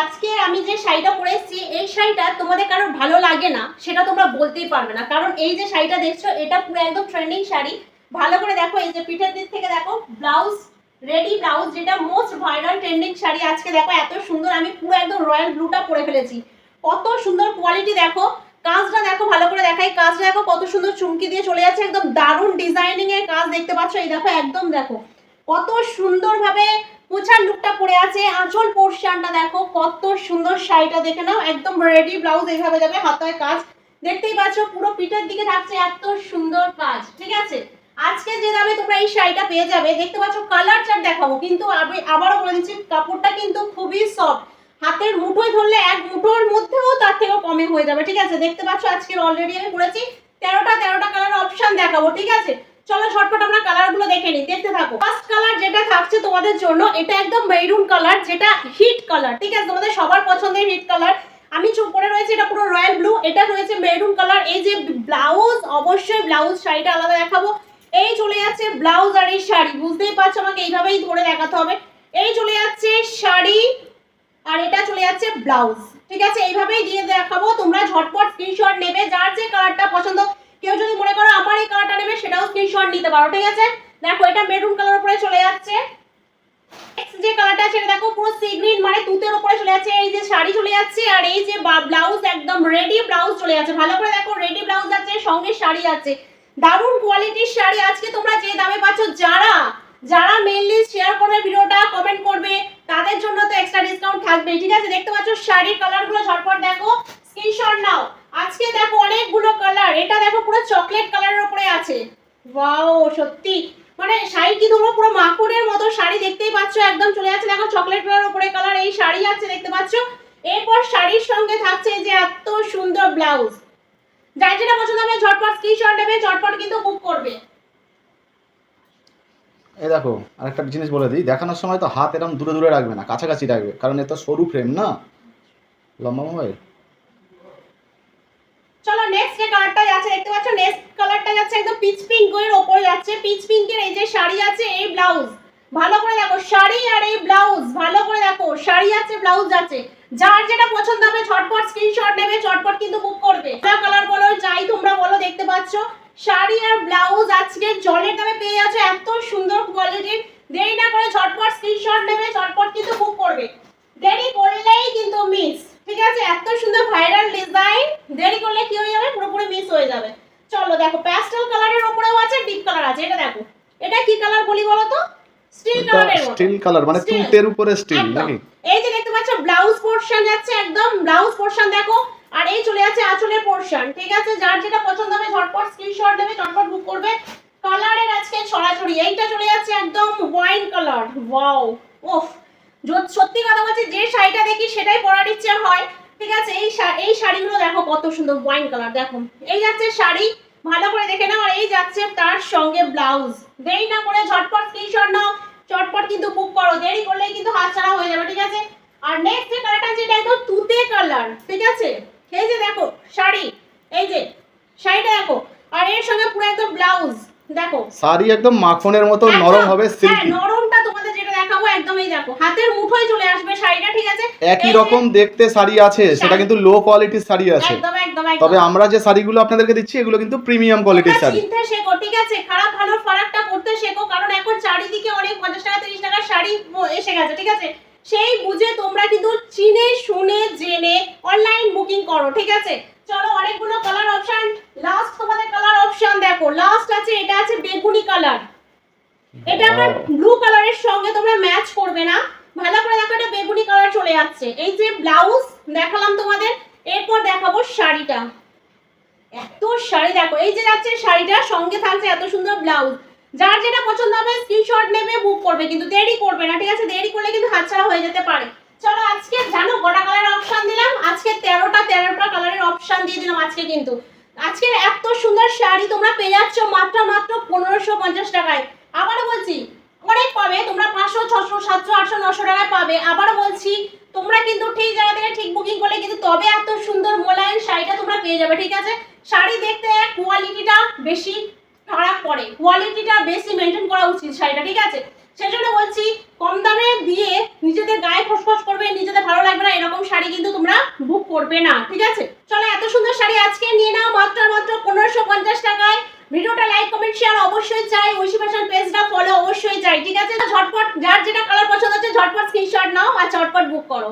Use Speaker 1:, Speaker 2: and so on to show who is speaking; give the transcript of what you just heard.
Speaker 1: আজকে আমি যে শাড়িটা পরে এসেছি এই শাড়িটা তোমাদের কারোর ভালো লাগে না সেটা তোমরা বলতেই পারবে না, কারণ এই যে শাড়িটা দেখছো এটা পুরো একদম ট্রেন্ডিং শাড়ি। ভালো করে দেখো, এই যে পিঠের দিক থেকে দেখো ব্লাউজ, রেডি ব্লাউজ, যেটা মোস্ট ভাইরাল ট্রেন্ডিং শাড়ি। আজকে দেখো এত সুন্দর, আমি পুরো একদম রয়্যাল ব্লুটা পরে ফেলেছি। কত সুন্দর কোয়ালিটি দেখো, কাজটা দেখো, ভালো করে দেখাই, কাজটা দেখো কত সুন্দর চুমকি দিয়ে চলে যাচ্ছে, একদম দারুণ ডিজাইনিং এর কাজ দেখতে পাচ্ছ। এই দেখো একদম দেখো কত সুন্দর ভাবে পোছার লুকটা পড়ে আছে। আঁচল পোর্শনটা দেখো কত সুন্দর, শাড়িটা দেখে নাও, একদম রেডি ব্লাউজ এইভাবে যাবে, হাতায় কাজ দেখতেই পাচ্ছ, পুরো পিঠের দিকে থাকছে এত সুন্দর কাজ। ঠিক আছে, আজকে যে দামে তোমরা এই শাড়িটা পেয়ে যাবে, দেখতে পাচ্ছ কালার চার্ট দেখাবো, কিন্তু আমি আবারও বলে দিচ্ছি কাপড়টা কিন্তু খুবই সফট, হাতের মুঠোয় ধরলে এক মুঠোর মধ্যেও তার থেকেও কমে হয়ে যাবে। ঠিক আছে, দেখতে পাচ্ছ আজকের অলরেডি আমি বলেছি 13টা কালার অপশন দেখাবো। ঠিক আছে, চলো ঝটপট আমরা কালার গুলো দেখে নিই, দেখতে থাকো। ফার্স্ট কালার যেটা থাকছে তোমাদের জন্য, এটা একদম মেরুন কালার, যেটা হিট কালার। ঠিক আছে, তোমাদের সবার পছন্দের হিট কালার। আমি পরে রয়েছে এটা পুরো রয়্যাল ব্লু, এটা রয়েছে মেরুন কালার। এই যে ব্লাউজ, অবশ্যই ব্লাউজ শাড়িটা আলাদা দেখাবো। এই চলে যাচ্ছে ব্লাউজ আর এই শাড়ি, বুঝতেই পারছো আমাকে এইভাবেই ধরে দেখাতে হবে। এই চলে যাচ্ছে শাড়ি আর এটা চলে যাচ্ছে ব্লাউজ। ঠিক আছে, এইভাবেই দিয়ে দেখাবো, তোমরা ঝটপট স্ক্রিনশট নেবে, যার যে কালারটা পছন্দ। কেউ যদি মনে করো আমার এই কালারটা নেবে, সেটাও স্ক্রিনশট নিতে পারো। ঠিক আছে, দেখো এটা মেরুন কালার উপরে চলে যাচ্ছে। নেক্সট যে কালারটা আছে এটা দেখো পুরো সি গ্রিন, মানে তুতের উপরে চলে যাচ্ছে। এই যে শাড়ি চলে যাচ্ছে আর এই যে ব্লাউজ, একদম রেডি ব্লাউজ চলে যাচ্ছে। ভালো করে দেখো, রেডি ব্লাউজ আছে, সঙ্গে শাড়ি আছে, দারুণ কোয়ালিটির শাড়ি। আজকে তোমরা যে দামে পাচ্ছ, যারা মেইনলি শেয়ার করবে ভিডিওটা, কমেন্ট করবে, তাদের জন্য তো এক্সট্রা ডিসকাউন্ট থাকবে। ঠিক আছে, দেখতে পাচ্ছ শাড়ির কালারগুলো, ঝটপট দেখো, স্ক্রিনশট নাও। আজকে দেখো অনেকগুলো কালার, এটা দেখো পুরো চকলেট কালারের উপরে আছে। ওয়াও, সত্যি মানে শাড়ি কি ধরো পুরো মাখনের মতো শাড়ি, দেখতেই পাচ্ছ একদম চলে যাচ্ছে। দেখো চকলেট কালারের উপরে কালার এই শাড়ি আছে, দেখতে পাচ্ছ। এরপর শাড়ির সঙ্গে থাকছে যে এত সুন্দর ব্লাউজ। যার যেটা পছন্দ হবে ঝটপট স্ক্রিনশট নেবে, ঝটপট কিন্তু বুক করবে।
Speaker 2: এই দেখো আরেকটা জিনিস বলে দিই, দেখানোর সময় তো হাত এরকম দূরে দূরে রাখবে না, কাছাকাছি রাখবে, কারণ এত সরু ফ্রেম না, লম্বা মোবাইল।
Speaker 1: চলো নেক্সট যে কালারটা যাচ্ছে, দেখতে পাচ্ছ নেক্সট কালারটা যাচ্ছে একদম পিচ পিঙ্ক এর উপরে যাচ্ছে। পিচ পিঙ্কের এই যে শাড়ি আছে, এই ব্লাউজ, ভালো করে দেখো শাড়ি আর এই ব্লাউজ, ভালো করে দেখো শাড়ি আছে, ব্লাউজ আছে। যার যেটা পছন্দ হবে ঝটপট স্ক্রিনশট নেবে, ঝটপট কিন্তু বুক করবে। কালার বলো যাই তোমরা বলো, দেখতে পাচ্ছ শাড়ি আর ব্লাউজ আজকে জলের দামে পেয়ে যাচ্ছে, এত সুন্দর কোয়ালিটির। দেরি না করে ঝটপট স্ক্রিনশট নেবে, ঝটপট কিন্তু বুক করবে, দেরি করলেই কিন্তু মিস। ঠিক আছে, এত সুন্দর ভাইরাল ডিজাইন, দেরি করলে কি হয়ে যাবে, পুরোপুরি মিস হয়ে যাবে। চলো দেখো প্যাস্টেল কালারের উপরেও আছে, ডিপ কালার আছে। এটা দেখো, এটা কি কালার বলি বলো তো? স্টিল কালারের মতো,
Speaker 2: স্টিল কালার মানে তুতের উপরে স্টিল নাকি?
Speaker 1: এই যে দেখতে পাচ্ছ ব্লাউজ পোরশন যাচ্ছে, একদম ব্লাউজ পোরশন দেখো, আর এই চলে যাচ্ছে আঁচলের পোরশন। ঠিক আছে, যার যেটা পছন্দ হবে ঝটপট স্ক্রিনশট নেবে, ঝটপট বুক করবে। কালারের আজকে ছড়াছড়ি। এইটা চলে যাচ্ছে একদম ওয়াইন কালার। ওয়াও, ওফ, সত্যি কথা বলছি, যে শাড়িটা দেখি সেটাই পরার ইচ্ছে হয়। ঠিক আছে, এই শাড়িগুলো দেখো কত সুন্দর ওয়াইন কালার। দেখো এই যাচ্ছে শাড়ি, ভালো করে দেখে নাও, আর এই যাচ্ছে তার সঙ্গে ব্লাউজ। দেরি না করে ঝটপট স্ক্রিনশট নাও, চটপট কিন্তু বুক করো, দেরি করলেই কিন্তু হাতছাড়া হয়ে যাবে। ঠিক আছে, আর নেক্সট যে কালারটা যেটা একদম তুতে কালার। ঠিক আছে, এই যে দেখো শাড়ি, এই যে শাড়িটা দেখো, আর এর সঙ্গে পুরো একদম ব্লাউজ দেখো,
Speaker 2: শাড়ি একদম মাখনের মতো নরম হবে,
Speaker 1: হ্যাঁ
Speaker 2: সিল্কি।
Speaker 1: নরমটা তোমাদের যেটা দেখাবো একদম, এই দেখো হাতের মুঠোয় চলে আসবে শাড়িটা। ঠিক আছে,
Speaker 2: একই রকম দেখতে শাড়ি আছে, সেটা কিন্তু লো কোয়ালিটির শাড়ি আছে।
Speaker 1: একদম একদম
Speaker 2: তবে আমরা যে শাড়িগুলো আপনাদেরকে দিচ্ছি এগুলো কিন্তু প্রিমিয়াম কোয়ালিটির শাড়ি।
Speaker 1: চিনতে শেখো। ঠিক আছে, খারাপ ভালো ফারাকটা করতে শেখো, কারণ এখন চারিদিকে অনেক 50 টাকা 30 টাকার শাড়ি এসে গেছে। ঠিক আছে, সেই বুঝে তোমরা কিন্তু চিনে শুনে জেনে অনলাইন বুকিং করো। ঠিক আছে, চলো অনেকগুলো কালার অপশন, লাস্ট তোমাদের কালার অপশন দেখো, লাস্ট আছে এটা আছে বেগুনি কালার। এটা আমার ব্লু কালারের সঙ্গে তোমরা ম্যাচ করবে না, ভালো করে দেখো, এটা বেগুনি কালার চলে যাচ্ছে। এই যে ব্লাউজ দেখালাম তোমাদের, এরপর দেখাবো শাড়িটা। এত শাড়ি দেখো, এই যে যাচ্ছে শাড়িটা, সঙ্গে থাকছে এত সুন্দর ব্লাউজ। যার যেটা পছন্দ হবে স্ক্রিনশট নেবে, বুক করবে, কিন্তু দেরি করবে না। ঠিক আছে, দেরি করলে কিন্তু হাতছাড়া হয়ে যেতে পারে। চলো আজকে জানো কটা কালারের অপশন দিলাম? আজকে 13টা কালারের অপশন দিয়ে দিলাম আজকে। কিন্তু আজকে এত সুন্দর শাড়ি তোমরা পেয়ে যাচ্ছ মাত্র 1550 টাকায়। আবারও বলছি অনেক পাবে তোমরা, 500 600 700 800 900 টাকায় পাবে। আবারও বলছি তোমরা কিন্তু ঠিক জায়গা থেকে ঠিক বুকিং করলে কিন্তু তবে এত সুন্দর মোলায়েম শাড়িটা তোমরা পেয়ে যাবে। ঠিক আছে, শাড়ি দেখতে কোয়ালিটিটা বেশি খারাপ পড়ে, কোয়ালিটিটা বেশি মেনটেন করা উচিত শাড়িটা। ঠিক আছে, সেজন্য বলছি কম দামে দিয়ে নিজেদের গায়ে খসখস করবে করবে, নিজেদের ভালো লাগবে না এরকম শাড়ি কিন্তু তোমরা বুক করবে না, ঠিক আছে? চলো, এত সুন্দর শাড়ি আজকে নিয়ে নাও মাত্র 1550 টাকায়। ভিডিওটা লাইক কমেন্ট শেয়ার অবশ্যই চাই, ঐশী ফ্যাশন পেজটা ফলো অবশ্যই চাই, ঠিক আছে? ঝটপট যার যেটা কালার পছন্দ হচ্ছে ঝটপট স্ক্রিনশট নাও আর ঝটপট বুক করো।